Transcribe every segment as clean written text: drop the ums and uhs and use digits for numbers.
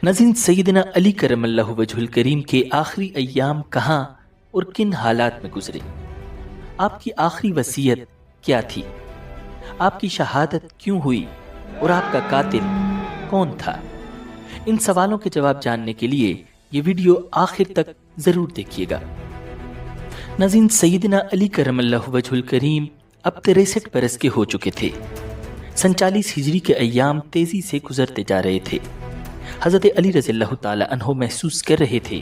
नज़ीर सैयदना अली करमल्लाहु वजहुल करीम के आखिरी अय्याम कहाँ और किन हालात में गुजरे? आपकी आखिरी वसीयत क्या थी? आपकी शहादत क्यों हुई और आपका कातिल कौन था? इन सवालों के जवाब जानने के लिए ये वीडियो आखिर तक जरूर देखिएगा। नज़ीर सैयदना अली करमल्लाहु वजहुल करीम अब 63 बरस के हो चुके थे। 47 हिजरी के अय्याम तेजी से गुजरते जा रहे थे। हज़रत अली रज़ियल्लाहु ताला अन्हो महसूस कर रहे थे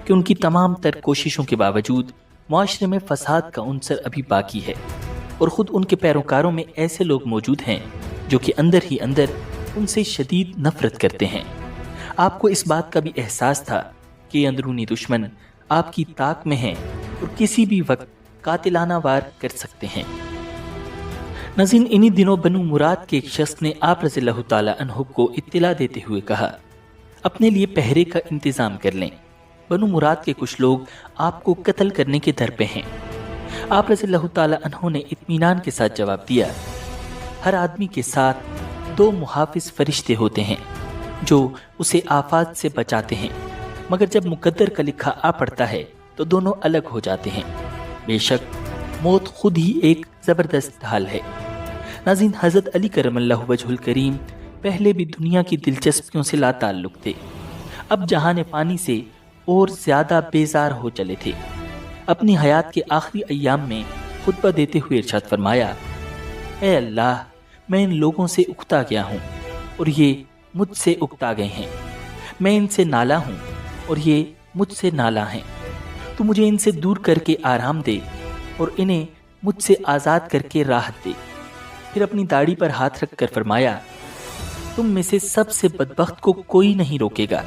कि उनकी तमाम तर कोशिशों के बावजूद मुआशरे में फसाद का उनसर अभी बाकी है और ख़ुद उनके पैरोकारों में ऐसे लोग मौजूद हैं जो कि अंदर ही अंदर उनसे शदीद नफरत करते हैं। आपको इस बात का भी एहसास था कि अंदरूनी दुश्मन आपकी ताक में हैं और किसी भी वक्त कातिलाना वार कर सकते हैं। नज़ीर इन्हीं दिनों बनु मुराद के एक शख्स ने आप रज़ियल्लाहु ताला अन्हु को इत्तिला देते हुए कहा, अपने लिए पहरे का इंतजाम कर लें। बनु मुराद के कुछ लोग आपको कत्ल करने के दर पे हैं। आप रज़ियल्लाहु ताला अन्हु ने इत्मीनान के साथ जवाब दिया, हर आदमी के साथ 2 मुहाफिज फरिश्ते होते हैं जो उसे आफात से बचाते हैं, मगर जब मुकद्दर का लिखा आ पड़ता है तो दोनों अलग हो जाते हैं। बेशक मौत खुद ही एक ज़बरदस्त ढाल है। नाज़रीन, हज़रत अली करमल्लाहु वजहुल करीम पहले भी दुनिया की दिलचस्पियों से लाताल्लुक थे, अब जहान पानी से और ज़्यादा बेजार हो चले थे। अपनी हयात के आखिरी अय्याम में खुतबा देते हुए इरशाद फरमाया, ए अल्लाह, मैं इन लोगों से उकता गया हूँ और ये मुझसे उकता गए हैं। मैं इनसे नाला हूँ और ये मुझसे नाला हैं। तो मुझे इनसे दूर करके आराम दे और इन्हें मुझसे आज़ाद करके राहत दे। फिर अपनी दाढ़ी पर हाथ रख कर फरमाया, तुम में से सबसे बदबख्त को कोई नहीं रोकेगा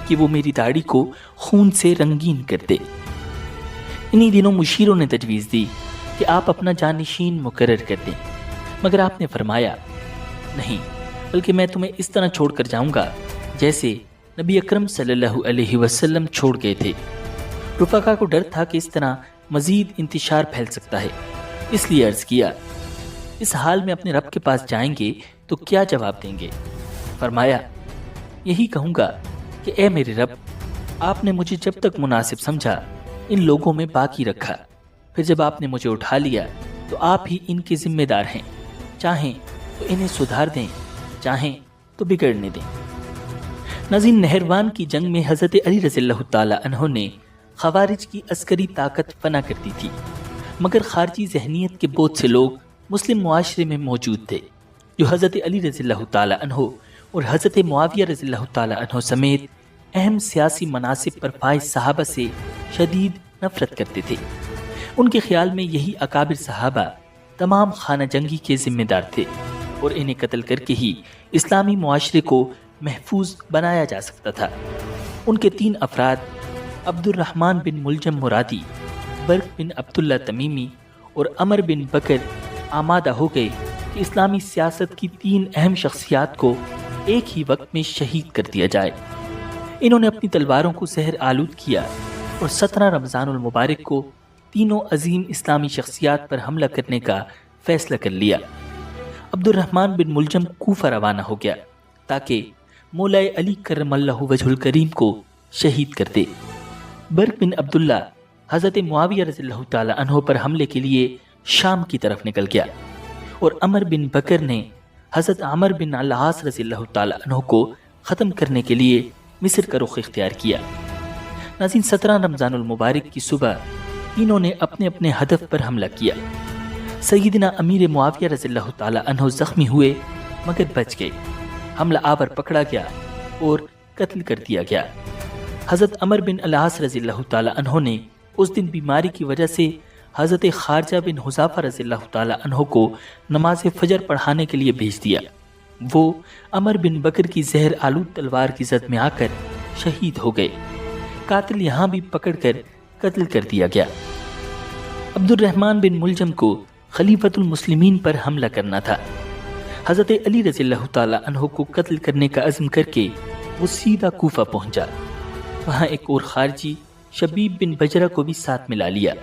कि वो मेरी दाढ़ी को खून से रंगीन कर दे। इन्हीं दिनों मुशीरों ने तजवीज़ दी कि आप अपना जानशीन मुकर्रर कर दें, मगर आपने फरमाया, नहीं, बल्कि मैं तुम्हें इस तरह छोड़ कर जाऊँगा जैसे नबी अकरम सल्लल्लाहु अलैहि वसल्लम छोड़ गए थे। रुफ़क़ा को डर था कि इस तरह मज़ीद इंतिशार फैल सकता है, इसलिए अर्ज़ किया, इस हाल में अपने रब के पास जाएंगे तो क्या जवाब देंगे? फरमाया, यही कहूँगा कि ए मेरे रब, आपने मुझे जब तक मुनासिब समझा इन लोगों में बाकी रखा, फिर जब आपने मुझे उठा लिया तो आप ही इनके जिम्मेदार हैं। चाहें तो इन्हें सुधार दें, चाहें तो बिगड़ने दें। नज़ीर, नहरवान की जंग में हज़रत अली रज़ियल्लाहु ताला अन्हु ने खवारिज की अस्करी ताकत फना कर दी थी, मगर खारजी जहनीत के बहुत से लोग मुस्लिम मुआशरे में मौजूद थे जो हज़रत अली रज़ियल्लाहु ताला अन्हु और हज़रत मुआविया रज़ियल्लाहु ताला अन्हु समेत अहम सियासी मनासिब पर फाइज सहाबा से शदीद नफरत करते थे। उनके ख्याल में यही अकाबिर सहाबा तमाम खाना जंगी के जिम्मेदार थे और इन्हें कत्ल करके ही इस्लामी मुआशरे को महफूज बनाया जा सकता था। उनके 3 अफराद अब्दुर्रहमान बिन मुलजम मुरादी, बर्क बिन अब्दुल्ला तमीमी और अमर बिन बकर आमादा हो गए कि इस्लामी सियासत की 3 अहम शख्सियात को एक ही वक्त में शहीद कर दिया जाए। इन्होंने अपनी तलवारों को जहर आलूद किया और 17 रमज़ानुल मुबारक को तीनों अजीम इस्लामी शख्सियात पर हमला करने का फैसला कर लिया। अब्दुर्रहमान बिन मुलजम कूफा रवाना हो गया ताकि मौलाए अली करमल्लाहु वजहुल करीम को शहीद कर दे। बर्क बिन अब्दुल्ला हज़रत मुआविया रज़ियल्लाहु ताला अन्हु पर हमले के लिए शाम की तरफ निकल गया और अमर बिन बकर ने हज़रत अमर बिन अल-आस रज़ियल्लाहु ताला अन्हु को ख़त्म करने के लिए मिस्र का रुख इख्तियार किया। नाज़रीन, 17 रमज़ानुल मुबारक की सुबह तीनों ने अपने अपने हदफ पर हमला किया। सैयदना अमीर मुआविया रज़ियल्लाहु ताला अन्हु ज़ख्मी हुए मगर बच गए। हमला आवर पकड़ा गया और कत्ल कर दिया गया। हज़रत अमर बिन अल-आस रज़ियल्लाहु ताला अन्हु ने उस दिन बीमारी की वजह से हज़रत खारजा बिन हुज़ाफ़ा रज़ियल्लाहु ताला अन्हु को नमाज फजर पढ़ाने के लिए भेज दिया। वो अमर बिन बकर की जहर आलूद तलवार की जद में आकर शहीद हो गए। कातिल यहाँ भी पकड़कर कत्ल कर दिया गया। अब्दुर्रहमान बिन मुलजम को खलीफतुल मुस्लिमीन पर हमला करना था। हज़रत अली रज़ियल्लाहु ताला अन्हु को कत्ल करने का अज़्म करके वो सीधा कूफा पहुंचा। वहाँ एक और खारजी शबीब बिन बजरा को भी साथ मिला लिया।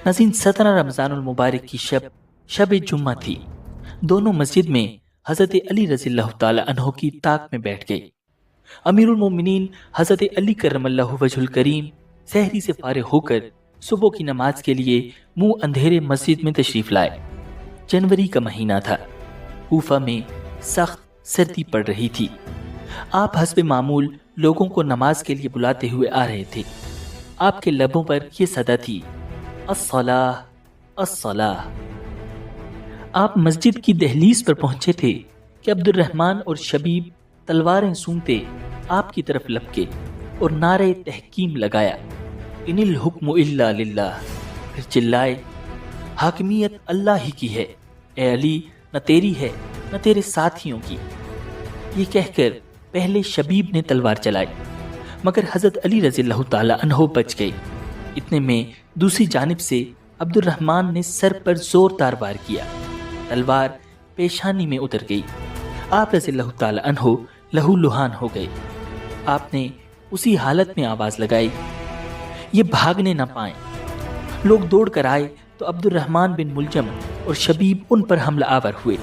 नाज़रीन, 17 रमज़ानुल मुबारक की शब जुम्मा थी। दोनों मस्जिद में हज़रत अली रज़ियल्लाहु ताला अन्हु की ताक में बैठ गए। امیر المومنین حضرت علی کرم اللہ وجہ الکریم سحری سے فارغ ہو کر صبح کی نماز کے لیے منہ اندھیرے مسجد میں تشریف لائے۔ جنوری کا مہینہ تھا، کوفہ میں سخت سردی پڑ رہی تھی۔ آپ حسب معمول لوگوں کو نماز کے لیے بلاتے ہوئے آ رہے تھے۔ آپ کے لبوں پر یہ صدا تھی، الصلاۃ الصلاۃ۔ آپ مسجد کی دہلیز پر پہنچے تھے کہ عبد الرحمن اور شبیب تلواریں سونگتے آپ کی طرف لپکے اور نعرے تحکیم لگایا، ان الحکم الا للہ۔ پھر چلائے، حاکمیت اللہ ہی کی ہے، اے علی نہ تیری ہے نہ تیرے ساتھیوں کی۔ یہ کہہ کر پہلے شبیب نے تلوار چلائی، مگر حضرت علی رضی اللہ تعالی عنہ بچ گئے۔ اتنے میں دوسری جانب سے عبد الرحمن نے سر پر زوردار وار کیا، تلوار پیشانی میں اتر گئی۔ آپ رضی اللہ تعالی عنہ لہو لہان ہو گئے۔ آپ نے اسی حالت میں آواز لگائی، یہ بھاگنے نہ پائیں۔ لوگ دوڑ کر آئے تو عبد الرحمن بن ملجم اور شبیب ان پر حملہ آور ہوئے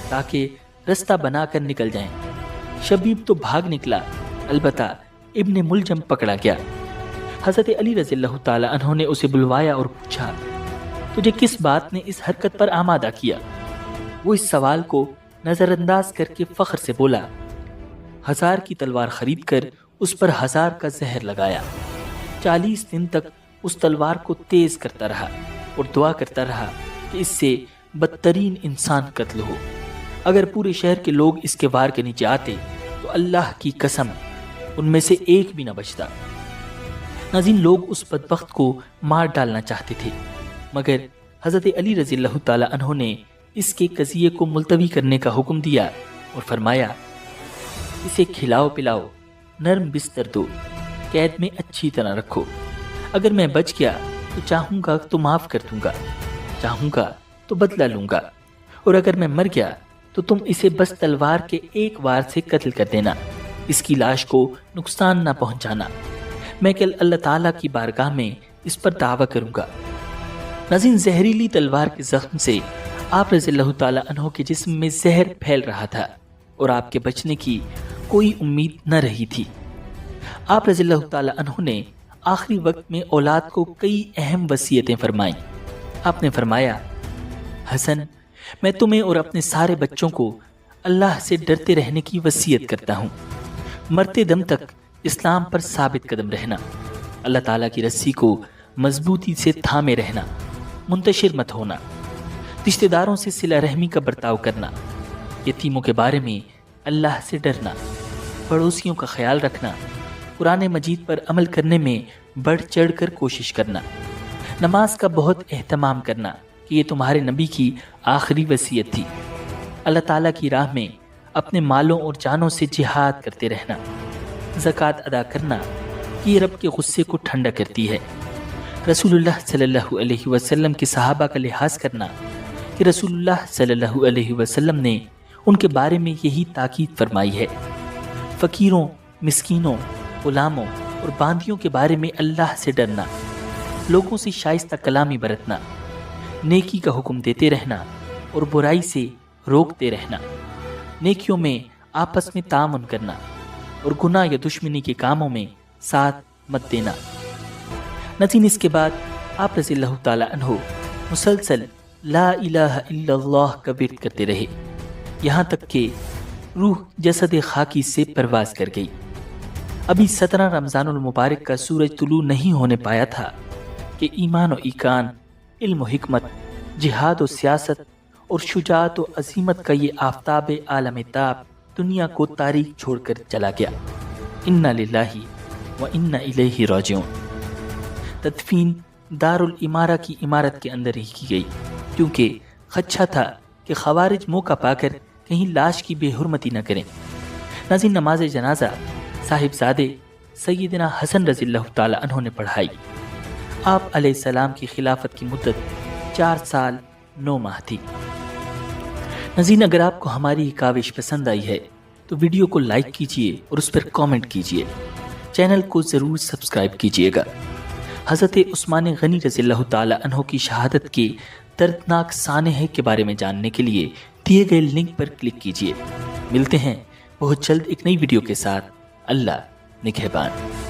تاکہ رستہ بنا کر نکل جائیں۔ شبیب تو بھاگ نکلا، البتہ ابن ملجم پکڑا گیا۔ حضرت علی رضی اللہ تعالی عنہ نے اسے بلوایا اور پوچھا، تجھے کس بات نے اس حرکت پر آمادہ کیا؟ وہ اس سوال کو نظر انداز کر کے فخر سے بولا، 1000 کی تلوار خرید کر اس پر 1000 کا زہر لگایا۔ 40 دن تک اس تلوار کو تیز کرتا رہا اور دعا کرتا رہا کہ اس سے بدترین انسان قتل ہو۔ اگر پورے شہر کے لوگ اس کے وار کے نیچے آتے تو اللہ کی قسم ان میں سے ایک بھی نہ بچتا۔ ناظرین، لوگ اس بدبخت کو مار ڈالنا چاہتے تھے، مگر حضرت علی رضی اللہ تعالی عنہ نے اس کے قضیے کو ملتوی کرنے کا حکم دیا اور فرمایا، اسے کھلاؤ پلاؤ، نرم بستر دو، قید میں اچھی طرح رکھو۔ اگر میں بچ گیا تو چاہوں گا تو معاف کر دوں گا، چاہوں گا تو بدلہ لوں گا، اور اگر میں مر گیا تو تم اسے بس تلوار کے ایک وار سے قتل کر دینا، اس کی لاش کو نقصان نہ پہنچانا۔ میں کل اللہ تعالیٰ کی بارگاہ میں اس پر دعویٰ کروں گا۔ ناظرین، زہریلی تلوار کے زخم سے آپ رضی اللہ تعالیٰ عنہ کے جسم میں زہر پھیل رہا تھا اور آپ کے بچنے کی کوئی امید نہ رہی تھی۔ آپ رضی اللہ تعالیٰ عنہ نے آخری وقت میں اولاد کو کئی اہم وصیتیں فرمائیں۔ آپ نے فرمایا، حسن، میں تمہیں اور اپنے سارے بچوں کو اللہ سے ڈرتے رہنے کی وصیت کرتا ہوں، مرتے دم تک اسلام پر ثابت قدم رہنا، اللہ تعالیٰ کی رسی کو مضبوطی سے تھامے رہنا، منتشر مت ہونا، رشتہ داروں سے صلہ رحمی کا برتاؤ کرنا، یتیموں کے بارے میں اللہ سے ڈرنا، پڑوسیوں کا خیال رکھنا، قرآن مجید پر عمل کرنے میں بڑھ چڑھ کر کوشش کرنا، نماز کا بہت اہتمام کرنا کہ یہ تمہارے نبی کی آخری وصیت تھی، اللہ تعالیٰ کی راہ میں اپنے مالوں اور جانوں سے جہاد کرتے رہنا، زکوٰۃ ادا کرنا کہ یہ رب کے غصے کو ٹھنڈا کرتی ہے، رسول اللہ صلی اللہ علیہ وسلم کے صحابہ کا لحاظ کرنا کہ رسول اللہ صلی اللہ علیہ وسلم نے ان کے بارے میں یہی تاکید فرمائی ہے، فقیروں، مسکینوں، غلاموں اور باندیوں کے بارے میں اللہ سے ڈرنا، لوگوں سے شائستہ کلامی برتنا، نیکی کا حکم دیتے رہنا اور برائی سے روکتے رہنا، نیکیوں میں آپس میں تعاون کرنا اور گناہ یا دشمنی کے کاموں میں ساتھ مت دینا۔ ناظرین، اس کے بعد آپ رضی اللہ تعالی عنہ مسلسل لا الہ الا اللہ کا ورد کرتے رہے، یہاں تک کہ روح جسد خاکی سے پرواز کر گئی۔ ابھی 17 رمضان المبارک کا سورج طلوع نہیں ہونے پایا تھا کہ ایمان و ایقان، علم و حکمت، جہاد و سیاست اور شجاعت و عظیمت کا یہ آفتاب عالم تاب دنیا کو تاریک چھوڑ کر چلا گیا۔ انا للہ و انا الیہ راجعون۔ تدفین دارالامارہ کی عمارت کے اندر ہی کی گئی، کیونکہ خدشہ تھا کہ خوارج موقع پا کر کہیں لاش کی بے حرمتی نہ کریں۔ ناظرین، نماز جنازہ صاحبزادے سیدنا حسن رضی اللہ تعالی عنہ نے پڑھائی۔ آپ علیہ السلام کی خلافت کی مدت 4 سال 9 ماہ تھی۔ ناظرین، اگر آپ کو ہماری یہ کاوش پسند آئی ہے تو ویڈیو کو لائک کیجئے اور اس پر کامنٹ کیجئے، چینل کو ضرور سبسکرائب کیجئے گا۔ حضرت عثمان غنی رضی اللہ تعالی عنہ کی شہادت کے دردناک سانحے کے بارے میں جاننے کے لیے دیے گئے لنک پر کلک کیجئے۔ ملتے ہیں بہت جلد ایک نئی ویڈیو کے ساتھ۔ اللہ نگہبان۔